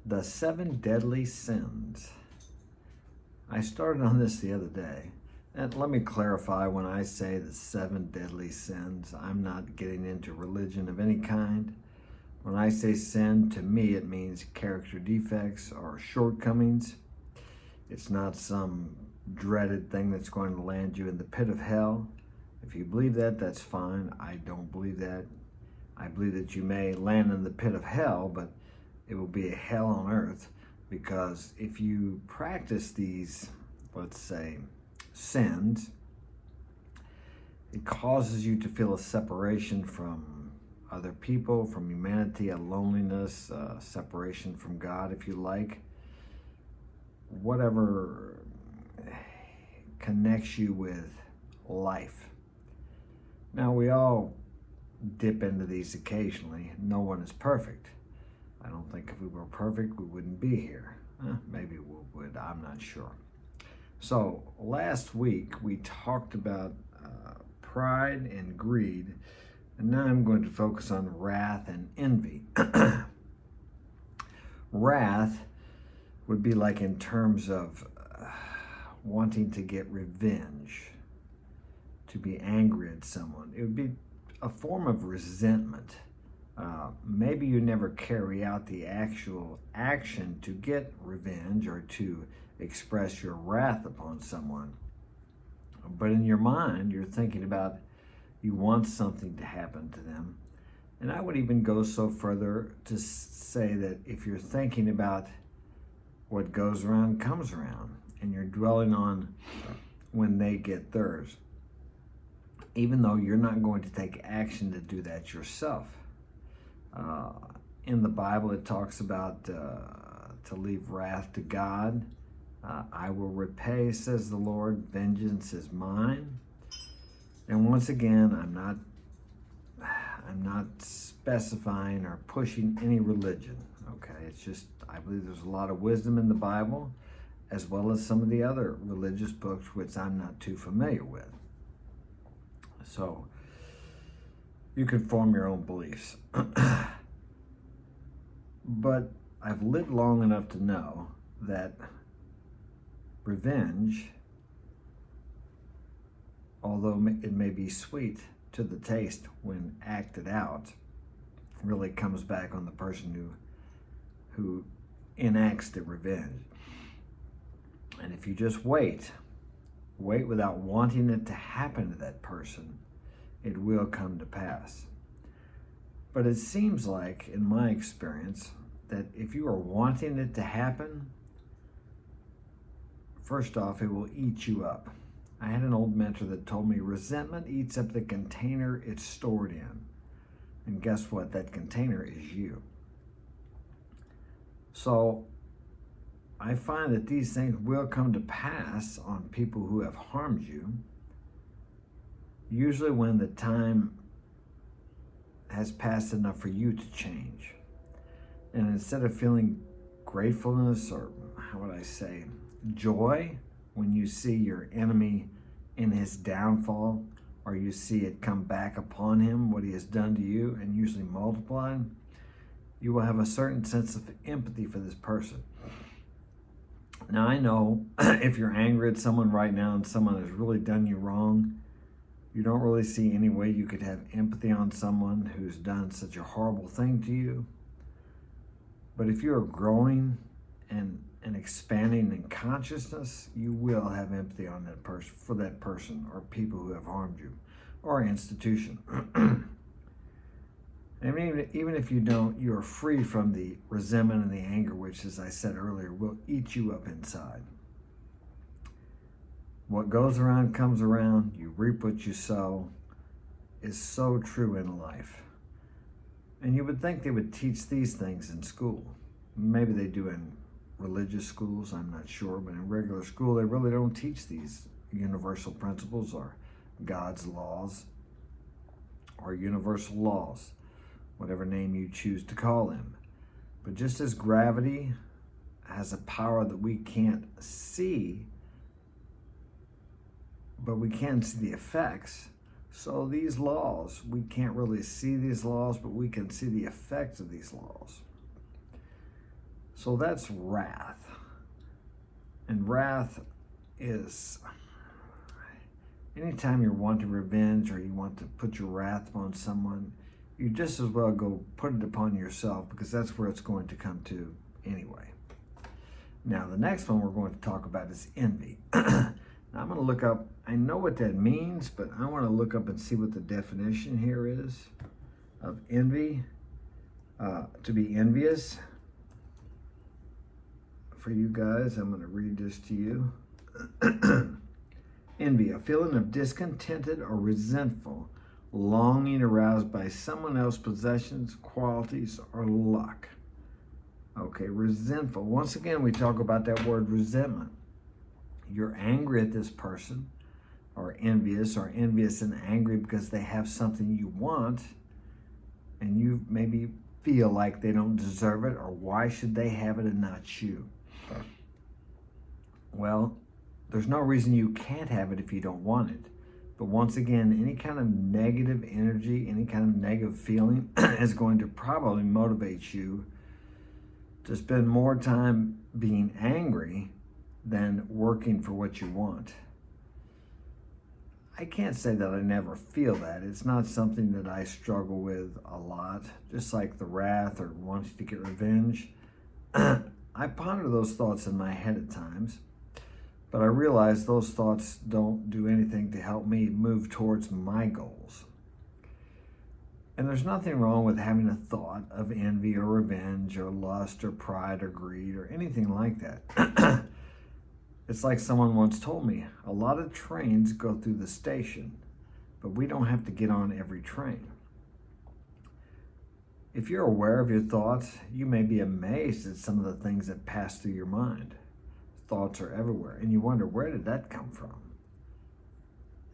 The 7 deadly sins. I started on this the other day. And let me clarify, when I say the 7 deadly sins, I'm not getting into religion of any kind. When I say sin, to me it means character defects or shortcomings. It's not some dreaded thing that's going to land you in the pit of hell. If you believe that, that's fine. I don't believe that. I believe that you may land in the pit of hell, but it will be a hell on earth, because if you practice these, let's say, sins, it causes you to feel a separation from other people, from humanity, a loneliness, separation from God, if you like. Whatever connects you with life. Now, we all dip into these occasionally. No one is perfect. I don't think if we were perfect, we wouldn't be here. Maybe we would, I'm not sure. So last week we talked about pride and greed, and now I'm going to focus on wrath and envy. Wrath would be like in terms of wanting to get revenge, to be angry at someone. It would be a form of resentment. Maybe you never carry out the actual action to get revenge or to express your wrath upon someone. But in your mind, you're thinking about, you want something to happen to them. And I would even go so further to say that if you're thinking about what goes around comes around, and you're dwelling on when they get theirs, even though you're not going to take action to do that yourself. In the Bible, it talks about to leave wrath to God. I will repay, says the Lord. Vengeance is mine. And once again, I'm not specifying or pushing any religion. Okay, it's just, I believe there's a lot of wisdom in the Bible, as well as some of the other religious books which I'm not too familiar with. So you can form your own beliefs. But I've lived long enough to know that revenge, although it may be sweet to the taste when acted out, really comes back on the person who enacts the revenge. And if you just wait without wanting it to happen to that person, it will come to pass. But it seems like, in my experience, that if you are wanting it to happen, first off, it will eat you up. I had an old mentor that told me resentment eats up the container it's stored in. And guess what? That container is you. So I find that these things will come to pass on people who have harmed you, usually when the time has passed enough for you to change. And instead of feeling gratefulness, or how would I say, joy, when you see your enemy in his downfall, or you see it come back upon him, what he has done to you, and usually multiplied, you will have a certain sense of empathy for this person. Now, I know if you're angry at someone right now and someone has really done you wrong, you don't really see any way you could have empathy on someone who's done such a horrible thing to you. But if you are growing and expanding in consciousness, you will have empathy on that person, for that person or people who have harmed you, or institution. And even if you don't, you are free from the resentment and the anger, which, as I said earlier, will eat you up inside. What goes around comes around. You reap what you sow is so true in life. And you would think they would teach these things in school. Maybe they do in religious schools, I'm not sure, but in regular school, they really don't teach these universal principles or God's laws or universal laws, whatever name you choose to call them. But just as gravity has a power that we can't see, but we can see the effects, so these laws, we can't really see these laws, but we can see the effects of these laws. So that's wrath. And wrath is anytime you're wanting revenge or you want to put your wrath upon someone, you just as well go put it upon yourself, because that's where it's going to come to anyway. Now, the next one we're going to talk about is envy. Now, I'm going to look up, I know what that means, but I want to look up and see what the definition here is of envy. To be envious. For you guys, I'm going to read this to you. Envy, a feeling of discontented or resentful longing aroused by someone else's possessions, qualities, or luck. Okay, resentful. Once again, we talk about that word resentment. You're angry at this person, or envious and angry because they have something you want, and you maybe feel like they don't deserve it, or why should they have it and not you? Well, there's no reason you can't have it if you don't want it. But once again, any kind of negative energy, any kind of negative feeling is going to probably motivate you to spend more time being angry than working for what you want. I can't say that I never feel that. It's not something that I struggle with a lot, just like the wrath or wanting to get revenge. I ponder those thoughts in my head at times, but I realize those thoughts don't do anything to help me move towards my goals. And there's nothing wrong with having a thought of envy or revenge or lust or pride or greed or anything like that. It's like someone once told me, a lot of trains go through the station, but we don't have to get on every train. If you're aware of your thoughts, you may be amazed at some of the things that pass through your mind. Thoughts are everywhere, and you wonder, where did that come from?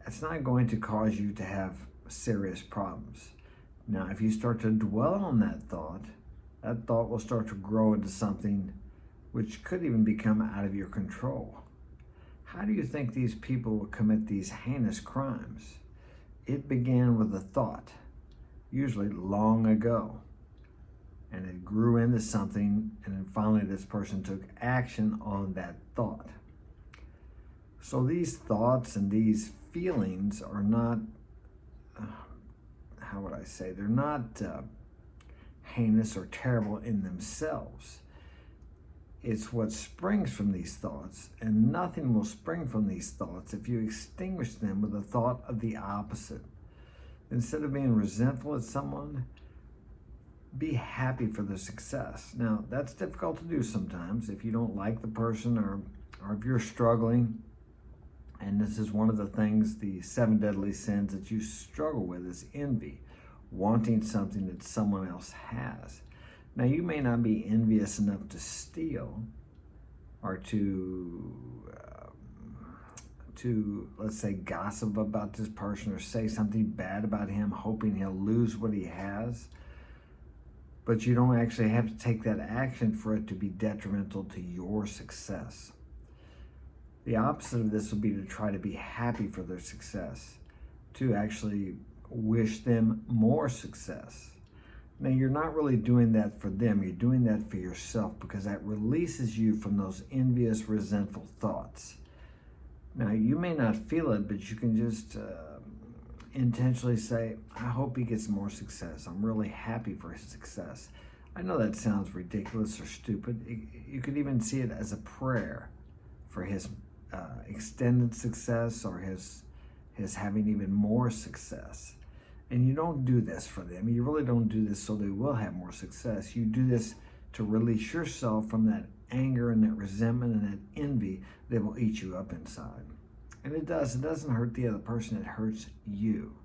It's not going to cause you to have serious problems. Now, if you start to dwell on that thought will start to grow into something which could even become out of your control. How do you think these people will commit these heinous crimes? It began with a thought, usually long ago, and it grew into something, and then finally this person took action on that thought. So these thoughts and these feelings are not, how would I say, they're not heinous or terrible in themselves. It's what springs from these thoughts, and nothing will spring from these thoughts if you extinguish them with a thought of the opposite. Instead of being resentful at someone, be happy for their success. Now, that's difficult to do sometimes if you don't like the person, or if you're struggling. And this is one of the things, the 7 deadly sins that you struggle with, is envy, wanting something that someone else has. Now, you may not be envious enough to steal or to, let's say, gossip about this person or say something bad about him, hoping he'll lose what he has. But you don't actually have to take that action for it to be detrimental to your success. The opposite of this would be to try to be happy for their success, to actually wish them more success. Now, you're not really doing that for them, you're doing that for yourself, because that releases you from those envious, resentful thoughts. Now, you may not feel it, but you can just intentionally say, I hope he gets more success. I'm really happy for his success. I know that sounds ridiculous or stupid. You could even see it as a prayer for his extended success, or his having even more success. And you don't do this for them. You really don't do this so they will have more success. You do this to release yourself from that anger and that resentment and that envy that will eat you up inside. And it doesn't hurt the other person, it hurts you.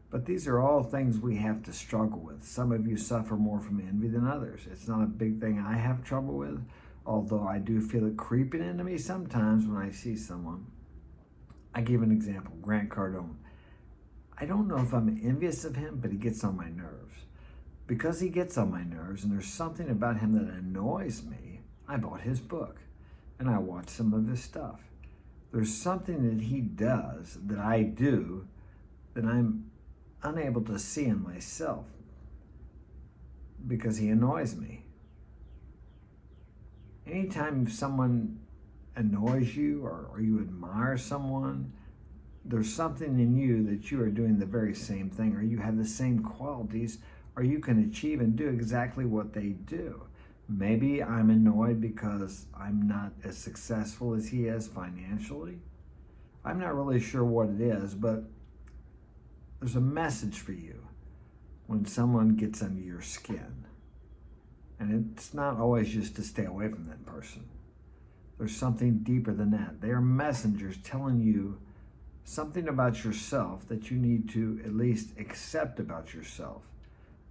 But these are all things we have to struggle with. Some of you suffer more from envy than others. It's not a big thing I have trouble with, although I do feel it creeping into me sometimes when I see someone. I give an example, Grant Cardone. I don't know if I'm envious of him, but he gets on my nerves. Because he gets on my nerves and there's something about him that annoys me, I bought his book and I watched some of his stuff. There's something that he does that I do that I'm unable to see in myself because he annoys me. anytime someone annoys you or you admire someone, there's something in you that you are doing the very same thing, or you have the same qualities, or you can achieve and do exactly what they do. Maybe I'm annoyed because I'm not as successful as he is financially. I'm not really sure what it is, but there's a message for you when someone gets under your skin. And it's not always just to stay away from that person. There's something deeper than that. They are messengers telling you something about yourself that you need to at least accept about yourself.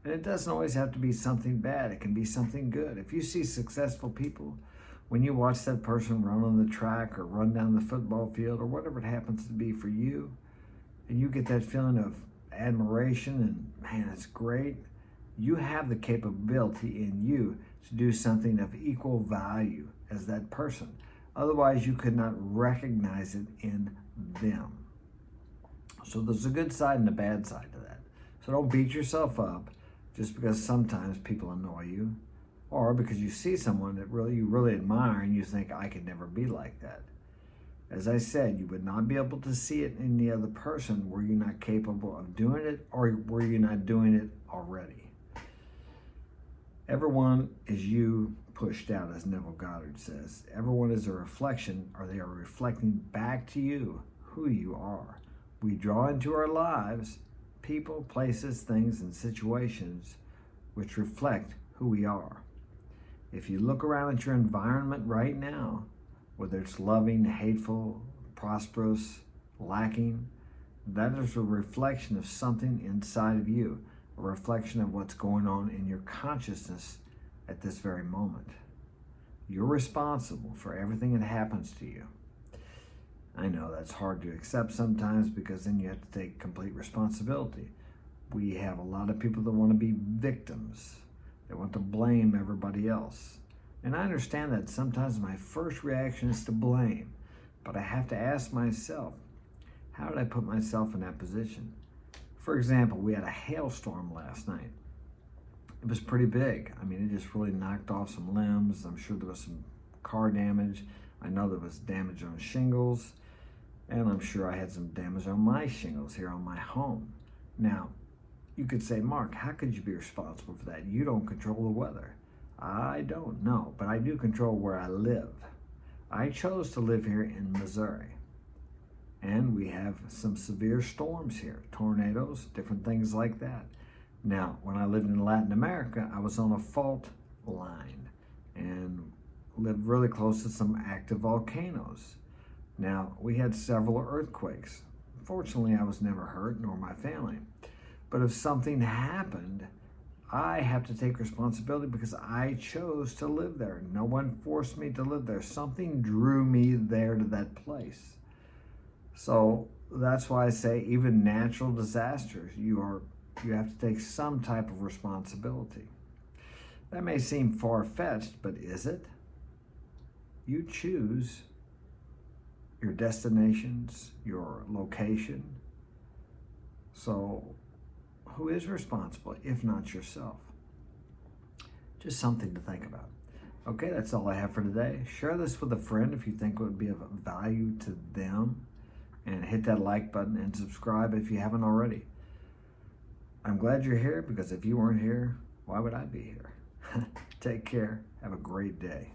And it doesn't always have to be something bad. It can be something good. If you see successful people, when you watch that person run on the track or run down the football field or whatever it happens to be for you, and you get that feeling of admiration and, man, it's great, you have the capability in you to do something of equal value as that person. Otherwise, you could not recognize it in them. So there's a good side and a bad side to that. So don't beat yourself up just because sometimes people annoy you, or because you see someone that you really admire and you think, I could never be like that. As I said, you would not be able to see it in the other person were you not capable of doing it, or were you not doing it already. Everyone is you pushed out, as Neville Goddard says. Everyone is a reflection, or they are reflecting back to you who you are. We draw into our lives people, places, things, and situations which reflect who we are. If you look around at your environment right now, whether it's loving, hateful, prosperous, lacking, that is a reflection of something inside of you, a reflection of what's going on in your consciousness at this very moment. You're responsible for everything that happens to you. I know that's hard to accept sometimes, because then you have to take complete responsibility. We have a lot of people that want to be victims. They want to blame everybody else. And I understand that sometimes my first reaction is to blame, but I have to ask myself, how did I put myself in that position? For example, we had a hailstorm last night. It was pretty big. I mean, it just really knocked off some limbs. I'm sure there was some car damage. I know there was damage on shingles, and I'm sure I had some damage on my shingles here on my home. Now, you could say, Mark, how could you be responsible for that? You don't control the weather. I don't know, but I do control where I live. I chose to live here in Missouri, and we have some severe storms here, tornadoes, different things like that. Now, when I lived in Latin America, I was on a fault line and lived really close to some active volcanoes. Now, we had several earthquakes. Fortunately, I was never hurt, nor my family. But if something happened, I have to take responsibility because I chose to live there. No one forced me to live there. Something drew me there to that place. So that's why I say even natural disasters, you have to take some type of responsibility. That may seem far-fetched, but is it? You choose your destinations, your location. So who is responsible, if not yourself? Just something to think about. Okay, that's all I have for today. Share this with a friend if you think it would be of value to them. And hit that like button and subscribe if you haven't already. I'm glad you're here, because if you weren't here, why would I be here? Take care. Have a great day.